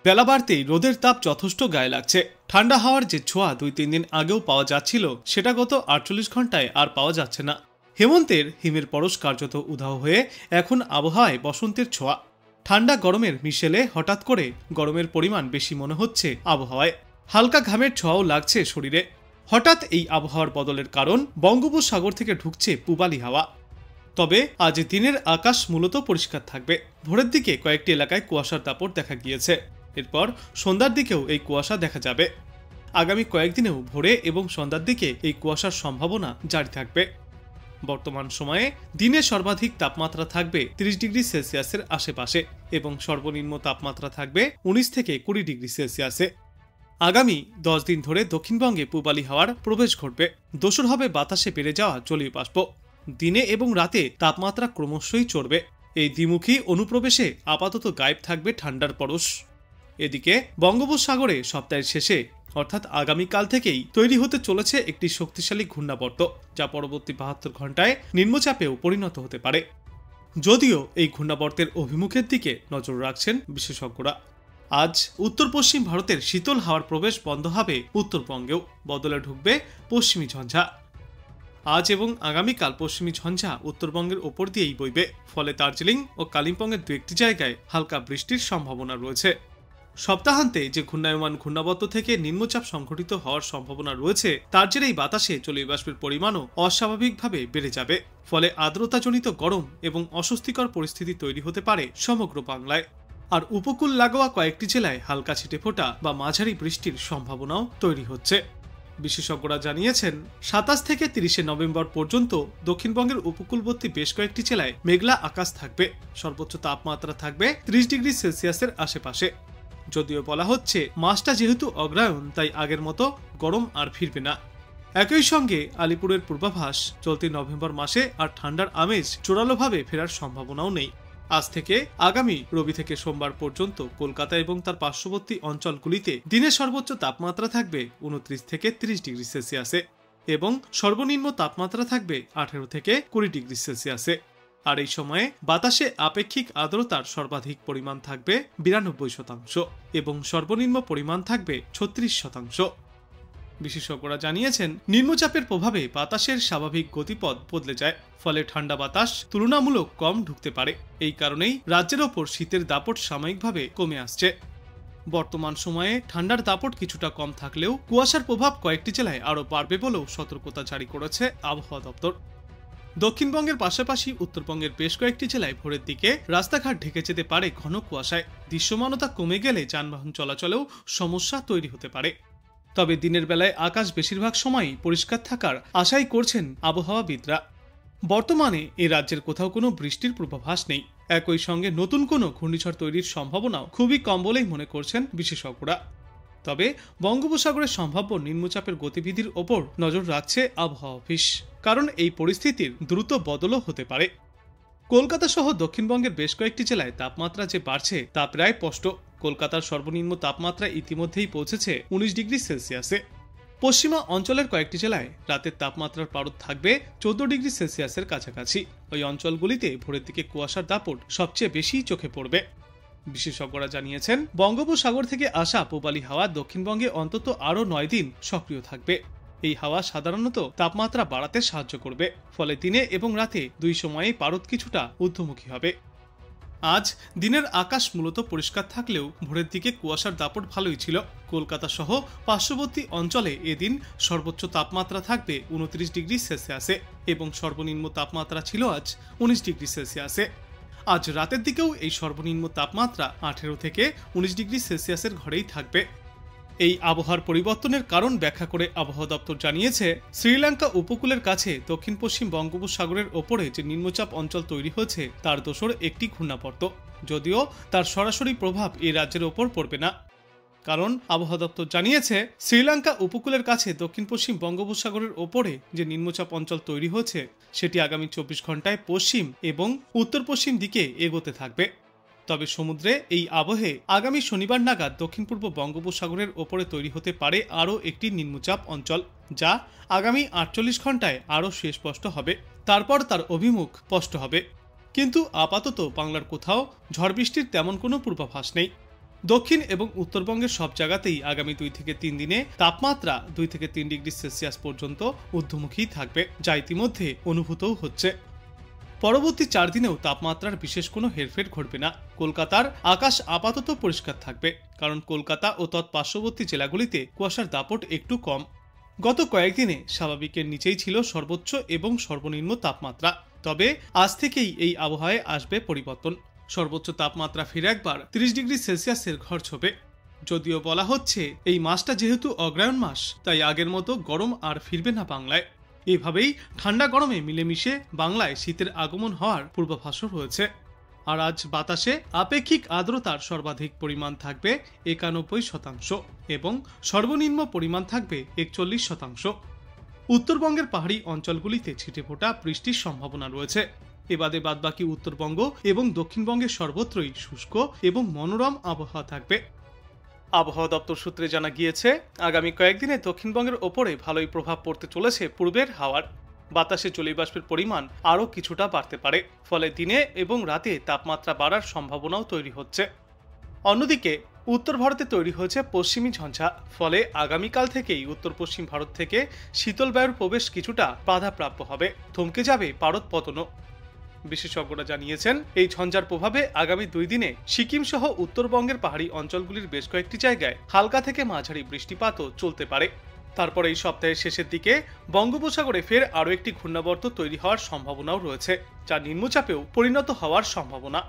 বেলা বাড়তেই রোদের তাপ যথেষ্ট গায়ে লাগছে। ঠান্ডা হাওয়ার যে ছোঁয়া 2-3 দিন আগেও পাওয়া যাচ্ছিল, সেটা গত 48 ঘন্টায় আর পাওয়া যাচ্ছে না। হেমন্তের হিমের পরশ কার্যত উধাও হয়ে এখন আবহাওয়ায় বসন্তের ছোঁয়া। ঠান্ডা গরমের মিশেলে হঠাৎ করে গরমের পরিমাণ বেশি মনে হচ্ছে আবহাওয়ায়। হালকা ঘামের ছোঁয়াও লাগছে শরীরে। হঠাৎ এই আবহাওয়ার বদলের কারণ বঙ্গোপসাগর থেকে ঢুকছে পূবালি হাওয়া। তবে আজ দিনের আকাশ মূলত পরিষ্কার থাকবে। ভোরের দিকে কয়েকটি এলাকায় কুয়াশার দাপট দেখা গিয়েছে। এরপর সন্ধ্যার দিকেও এই কুয়াশা দেখা যাবে। আগামী কয়েকদিনেও ভোরে এবং সন্ধ্যার দিকে এই কুয়াশার সম্ভাবনা জারি থাকবে। বর্তমান সময়ে দিনে সর্বাধিক তাপমাত্রা থাকবে 30 ডিগ্রি সেলসিয়াসের আশেপাশে এবং সর্বনিম্ন তাপমাত্রা থাকবে 19 থেকে 20 ডিগ্রি সেলসিয়াসে। আগামী 10 দিন ধরে দক্ষিণবঙ্গে পূবালি হাওয়ার প্রবেশ ঘটবে। দোসর হবে বাতাসে বেড়ে যাওয়া জলীয় বাষ্প। দিনে এবং রাতে তাপমাত্রা ক্রমশই চড়বে। এই দ্বিমুখী অনুপ্রবেশে আপাতত গায়েব থাকবে ঠান্ডার পরশ। এদিকে বঙ্গোপসাগরে সপ্তাহের শেষে অর্থাৎ আগামীকাল থেকেই তৈরি হতে চলেছে একটি শক্তিশালী ঘূর্ণাবর্ত, যা পরবর্তী 72 ঘন্টায় নিম্নচাপেও পরিণত হতে পারে। যদিও এই ঘূর্ণাবর্তের অভিমুখের দিকে নজর রাখছেন বিশেষজ্ঞরা। আজ উত্তর পশ্চিম ভারতের শীতল হাওয়ার প্রবেশ বন্ধ হবে উত্তরবঙ্গেও, বদলে ঢুকবে পশ্চিমী ঝঞ্ঝা। আজ এবং আগামীকাল পশ্চিমী ঝঞ্ঝা উত্তরবঙ্গের ওপর দিয়েই বইবে। ফলে দার্জিলিং ও কালিম্পংয়ের 2-1টি জায়গায় হালকা বৃষ্টির সম্ভাবনা রয়েছে। সপ্তাহান্তে যে ঘূর্ণায়মান ঘূর্ণাবর্ত থেকে নিম্নচাপ সংঘটিত হওয়ার সম্ভাবনা রয়েছে, তার জেরেই বাতাসে জলীয় বাষ্পের পরিমাণও অস্বাভাবিকভাবে বেড়ে যাবে। ফলে আর্দ্রতাজনিত গরম এবং অস্বস্তিকর পরিস্থিতি তৈরি হতে পারে সমগ্র বাংলায়। আর উপকূল লাগোয়া কয়েকটি জেলায় হালকা ছিটেফোঁটা বা মাঝারি বৃষ্টির সম্ভাবনাও তৈরি হচ্ছে। বিশেষজ্ঞরা জানিয়েছেন 27 থেকে 30 নভেম্বর পর্যন্ত দক্ষিণবঙ্গের উপকূলবর্তী বেশ কয়েকটি জেলায় মেঘলা আকাশ থাকবে। সর্বোচ্চ তাপমাত্রা থাকবে 30 ডিগ্রি সেলসিয়াসের আশেপাশে। যদিও বলা হচ্ছে মাসটা যেহেতু অগ্রহায়ণ, তাই আগের মতো গরম আর ফিরবে না। একই সঙ্গে আলিপুরের পূর্বাভাস চলতি নভেম্বর মাসে আর ঠান্ডার আমেজ জোরালোভাবে ফেরার সম্ভাবনাও নেই। আজ থেকে আগামী রবি থেকে সোমবার পর্যন্ত কলকাতা এবং তার পার্শ্ববর্তী অঞ্চলগুলিতে দিনের সর্বোচ্চ তাপমাত্রা থাকবে 29 থেকে 30 ডিগ্রি সেলসিয়াসে এবং সর্বনিম্ন তাপমাত্রা থাকবে 18 থেকে 20 ডিগ্রি সেলসিয়াসে। আর এই সময়ে বাতাসে আপেক্ষিক আর্দ্রতার সর্বাধিক পরিমাণ থাকবে 92% এবং সর্বনিম্ন পরিমাণ থাকবে 36%। বিশেষজ্ঞরা জানিয়েছেন নিম্নচাপের প্রভাবে বাতাসের স্বাভাবিক গতিপথ বদলে যায়। ফলে ঠান্ডা বাতাস তুলনামূলক কম ঢুকতে পারে। এই কারণেই রাজ্যের ওপর শীতের দাপট সাময়িকভাবে কমে আসছে। বর্তমান সময়ে ঠান্ডার দাপট কিছুটা কম থাকলেও কুয়াশার প্রভাব কয়েকটি জেলায় আরও বাড়বে বলেও সতর্কতা জারি করেছে আবহাওয়া দপ্তর। দক্ষিণবঙ্গের পাশাপাশি উত্তরবঙ্গের বেশ কয়েকটি জেলায় ভোরের দিকে রাস্তাঘাট ঢেকে যেতে পারে ঘন কুয়াশায়। দৃশ্যমানতা কমে গেলে যানবাহন চলাচলেও সমস্যা তৈরি হতে পারে। তবে দিনের বেলায় আকাশ বেশিরভাগ সময়ই পরিষ্কার থাকার আশাই করছেন আবহাওয়াবিদরা। বর্তমানে এ রাজ্যের কোথাও কোনো বৃষ্টির পূর্বাভাস নেই। একই সঙ্গে নতুন কোনো ঘূর্ণিঝড় তৈরির সম্ভাবনাও খুবই কম বলেই মনে করছেন বিশেষজ্ঞরা। তবে বঙ্গোপসাগরের সম্ভাব্য নিম্নচাপের গতিবিধির ওপর নজর রাখছে আবহাওয়া অফিস, কারণ এই পরিস্থিতির দ্রুত বদলও হতে পারে। কলকাতা সহ দক্ষিণবঙ্গের বেশ কয়েকটি জেলায় তাপমাত্রা যে বাড়ছে তা প্রায় স্পষ্ট। কলকাতার সর্বনিম্ন তাপমাত্রা ইতিমধ্যেই পৌঁছেছে 19 ডিগ্রি সেলসিয়াসে। পশ্চিমা অঞ্চলের কয়েকটি জেলায় রাতের তাপমাত্রার পারদ থাকবে 14 ডিগ্রি সেলসিয়াসের কাছাকাছি। ওই অঞ্চলগুলিতে ভোরের দিকে কুয়াশার দাপট সবচেয়ে বেশি চোখে পড়বে। বিশেষজ্ঞরা জানিয়েছেন বঙ্গোপসাগর থেকে আসা পূবালি হাওয়া দক্ষিণবঙ্গে অন্তত আরও 9 দিন সক্রিয় থাকবে। এই হাওয়া সাধারণত তাপমাত্রা বাড়াতে সাহায্য করবে। ফলে দিনে এবং রাতে দুই সময়েই পারদ কিছুটা ঊর্ধ্বমুখী হবে। আজ দিনের আকাশ মূলত পরিষ্কার থাকলেও ভোরের দিকে কুয়াশার দাপট ভালোই ছিল। কলকাতা সহ পার্শ্ববর্তী অঞ্চলে এদিন সর্বোচ্চ তাপমাত্রা থাকবে 29 ডিগ্রি সেলসিয়াসে এবং সর্বনিম্ন তাপমাত্রা ছিল আজ 19 ডিগ্রি সেলসিয়াসে। আজ রাতের দিকেও এই সর্বনিম্ন তাপমাত্রা 18 থেকে 19 ডিগ্রি সেলসিয়াসের ঘরেই থাকবে। এই আবহাওয়ার পরিবর্তনের কারণ ব্যাখ্যা করে আবহাওয়া দপ্তর জানিয়েছে শ্রীলঙ্কা উপকূলের কাছে দক্ষিণ পশ্চিম বঙ্গোপসাগরের ওপরে যে নিম্নচাপ অঞ্চল তৈরি হয়েছে তার দোসর একটি ঘূর্ণাবর্ত। যদিও তার সরাসরি প্রভাব এই রাজ্যের ওপর পড়বে না, কারণ আবহাওয়া দপ্তর জানিয়েছে শ্রীলঙ্কা উপকূলের কাছে দক্ষিণ পশ্চিম বঙ্গোপসাগরের ওপরে যে নিম্নচাপ অঞ্চল তৈরি হয়েছে সেটি আগামী 24 ঘন্টায় পশ্চিম এবং উত্তর পশ্চিম দিকে এগোতে থাকবে। তবে সমুদ্রে এই আবহে আগামী শনিবার নাগাদ দক্ষিণ পূর্ব বঙ্গোপসাগরের ওপরে তৈরি হতে পারে আরও একটি নিম্নচাপ অঞ্চল, যা আগামী 48 ঘন্টায় আরও সুস্পষ্ট হবে। তারপর তার অভিমুখ স্পষ্ট হবে। কিন্তু আপাতত বাংলার কোথাও ঝড় বৃষ্টির তেমন কোনো পূর্বাভাস নেই। দক্ষিণ এবং উত্তরবঙ্গের সব জায়গাতেই আগামী 2 থেকে 3 দিনে তাপমাত্রা 2 থেকে 3 ডিগ্রি সেলসিয়াস পর্যন্ত ঊর্ধ্বমুখী থাকবে, যা ইতিমধ্যে অনুভূতও হচ্ছে। পরবর্তী 4 দিনেও তাপমাত্রার বিশেষ কোনো হেরফের ঘটবে না। কলকাতার আকাশ আপাতত পরিষ্কার থাকবে, কারণ কলকাতা ও তৎপার্শ্ববর্তী জেলাগুলিতে কুয়াশার দাপট একটু কম। গত কয়েকদিনে স্বাভাবিকের নিচেই ছিল সর্বোচ্চ এবং সর্বনিম্ন তাপমাত্রা, তবে আজ থেকেই এই আবহাওয়ায় আসবে পরিবর্তন। সর্বোচ্চ তাপমাত্রা ফিরে একবার 30 ডিগ্রি সেলসিয়াসের ঘর ছোঁবে। যদিও বলা হচ্ছে এই মাসটা যেহেতু অগ্রহায়ণ মাস, তাই আগের মতো গরম আর ফিরবে না বাংলায়। এভাবেই ঠান্ডা গরমে মিলেমিশে বাংলায় শীতের আগমন হওয়ার পূর্বাভাসও রয়েছে। আর আজ বাতাসে আপেক্ষিক আর্দ্রতার সর্বাধিক পরিমাণ থাকবে 91% এবং সর্বনিম্ন পরিমাণ থাকবে 41%। উত্তরবঙ্গের পাহাড়ি অঞ্চলগুলিতে ছিটেফোঁটা বৃষ্টির সম্ভাবনা রয়েছে। এবাদে বাদবাকি উত্তরবঙ্গ এবং দক্ষিণবঙ্গের সর্বত্রই শুষ্ক এবং মনোরম আবহাওয়া থাকবে। আবহাওয়া দপ্তর সূত্রে জানা গিয়েছে, আগামী কয়েকদিনে দক্ষিণবঙ্গের ওপরে ভালোই প্রভাব পড়তে চলেছে পূর্বের হাওয়ার। বাতাসে জলীয়বাষ্পের পরিমাণ আরও কিছুটা বাড়তে পারে, ফলে দিনে এবং রাতে তাপমাত্রা বাড়ার সম্ভাবনাও তৈরি হচ্ছে। অন্যদিকে উত্তর ভারতে তৈরি হয়েছে পশ্চিমী ঝঞ্ঝা, ফলে আগামীকাল থেকেই উত্তর পশ্চিম ভারত থেকে শীতল বায়ুর প্রবেশ কিছুটা বাধাপ্রাপ্য হবে, থমকে যাবে পারদ পতনও। বিশেষজ্ঞরা জানিয়েছেন, এই ঝঞ্ঝার প্রভাবে আগামী 2 দিনে সিকিম সহ উত্তরবঙ্গের পাহাড়ি অঞ্চলগুলির বেশ কয়েকটি জায়গায় হালকা থেকে মাঝারি বৃষ্টিপাতও চলতে পারে। তারপর এই সপ্তাহের শেষের দিকে বঙ্গোপসাগরে ফের আরও একটি ঘূর্ণাবর্ত তৈরি হওয়ার সম্ভাবনাও রয়েছে, যা নিম্নচাপেও পরিণত হওয়ার সম্ভাবনা।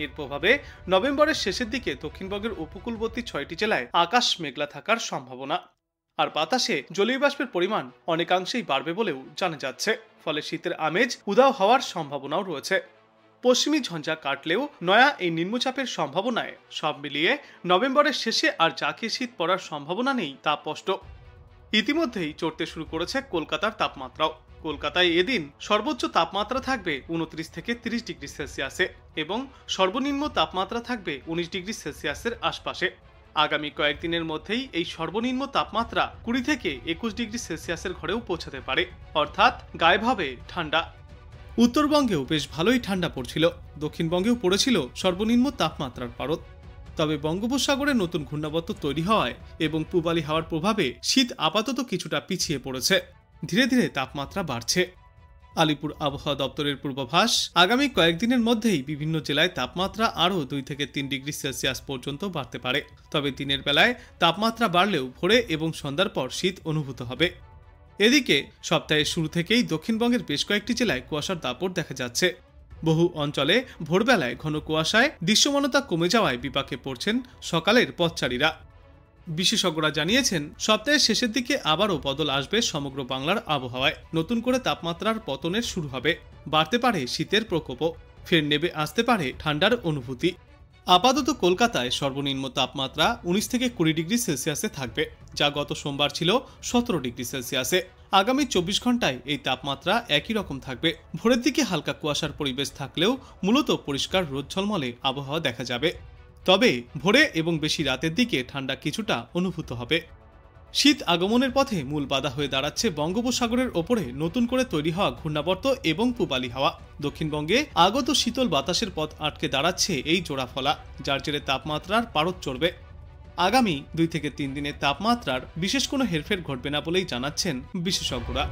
এর প্রভাবে নভেম্বরের শেষের দিকে দক্ষিণবঙ্গের উপকূলবর্তী 6টি জেলায় আকাশ মেঘলা থাকার সম্ভাবনা। আর বাতাসে জলীয় বাষ্পের পরিমাণ অনেকাংশেই বাড়বে বলেও জানা যাচ্ছে, ফলে শীতের আমেজ উধাও হওয়ার সম্ভাবনাও রয়েছে। পশ্চিমী ঝঞ্ঝা কাটলেও নয়া এই নিম্নচাপের সম্ভাবনায় সব মিলিয়ে নভেম্বরের শেষে আর জাঁকে শীত পড়ার সম্ভাবনা নেই তা স্পষ্ট। ইতিমধ্যেই চড়তে শুরু করেছে কলকাতার তাপমাত্রাও। কলকাতায় এদিন সর্বোচ্চ তাপমাত্রা থাকবে 29 থেকে 30 ডিগ্রি সেলসিয়াসে এবং সর্বনিম্ন তাপমাত্রা থাকবে 19 ডিগ্রি সেলসিয়াসের আশপাশে। আগামী কয়েকদিনের মধ্যেই এই সর্বনিম্ন তাপমাত্রা 20 থেকে 21 ডিগ্রি সেলসিয়াসের ঘরেও পৌঁছাতে পারে, অর্থাৎ গায়েব হবে ঠান্ডা। উত্তরবঙ্গেও বেশ ভালোই ঠান্ডা পড়ছিল, দক্ষিণবঙ্গেও পড়েছিল সর্বনিম্ন তাপমাত্রার পারদ। তবে বঙ্গোপসাগরে নতুন ঘূর্ণাবর্ত তৈরি হওয়ায় এবং পূবালি হাওয়ার প্রভাবে শীত আপাতত কিছুটা পিছিয়ে পড়েছে, ধীরে ধীরে তাপমাত্রা বাড়ছে। আলিপুর আবহাওয়া দপ্তরের পূর্বাভাস, আগামী কয়েকদিনের মধ্যেই বিভিন্ন জেলায় তাপমাত্রা আরও 2 থেকে 3 ডিগ্রি সেলসিয়াস পর্যন্ত বাড়তে পারে। তবে দিনের বেলায় তাপমাত্রা বাড়লেও ভোরে এবং সন্ধ্যার পর শীত অনুভূত হবে। এদিকে সপ্তাহের শুরু থেকেই দক্ষিণবঙ্গের বেশ কয়েকটি জেলায় কুয়াশার দাপট দেখা যাচ্ছে। বহু অঞ্চলে ভোরবেলায় ঘন কুয়াশায় দৃশ্যমানতা কমে যাওয়ায় বিপাকে পড়ছেন সকালের পথচারীরা। বিশেষজ্ঞরা জানিয়েছেন, সপ্তাহের শেষের দিকে আবারও বদল আসবে সমগ্র বাংলার আবহাওয়ায়। নতুন করে তাপমাত্রার পতনের শুরু হবে, বাড়তে পারে শীতের প্রকোপও, ফের নেমে আসতে পারে ঠান্ডার অনুভূতি। আপাতত কলকাতায় সর্বনিম্ন তাপমাত্রা 19 থেকে 20 ডিগ্রি সেলসিয়াসে থাকবে, যা গত সোমবার ছিল 17 ডিগ্রি সেলসিয়াসে। আগামী 24 ঘন্টায় এই তাপমাত্রা একই রকম থাকবে। ভোরের দিকে হালকা কুয়াশার পরিবেশ থাকলেও মূলত পরিষ্কার রোদ ঝলমলে আবহাওয়া দেখা যাবে। তবে ভোরে এবং বেশি রাতের দিকে ঠান্ডা কিছুটা অনুভূত হবে। শীত আগমনের পথে মূল বাধা হয়ে দাঁড়াচ্ছে বঙ্গোপসাগরের ওপরে নতুন করে তৈরি হওয়া ঘূর্ণাবর্ত এবং পূবালি হাওয়া। দক্ষিণবঙ্গে আগত শীতল বাতাসের পথ আটকে দাঁড়াচ্ছে এই জোড়াফলা, যার জেরে তাপমাত্রার পারদ চড়বে। আগামী 2 থেকে 3 দিনের তাপমাত্রার বিশেষ কোনো হেরফের ঘটবে না বলেই জানাচ্ছেন বিশেষজ্ঞরা।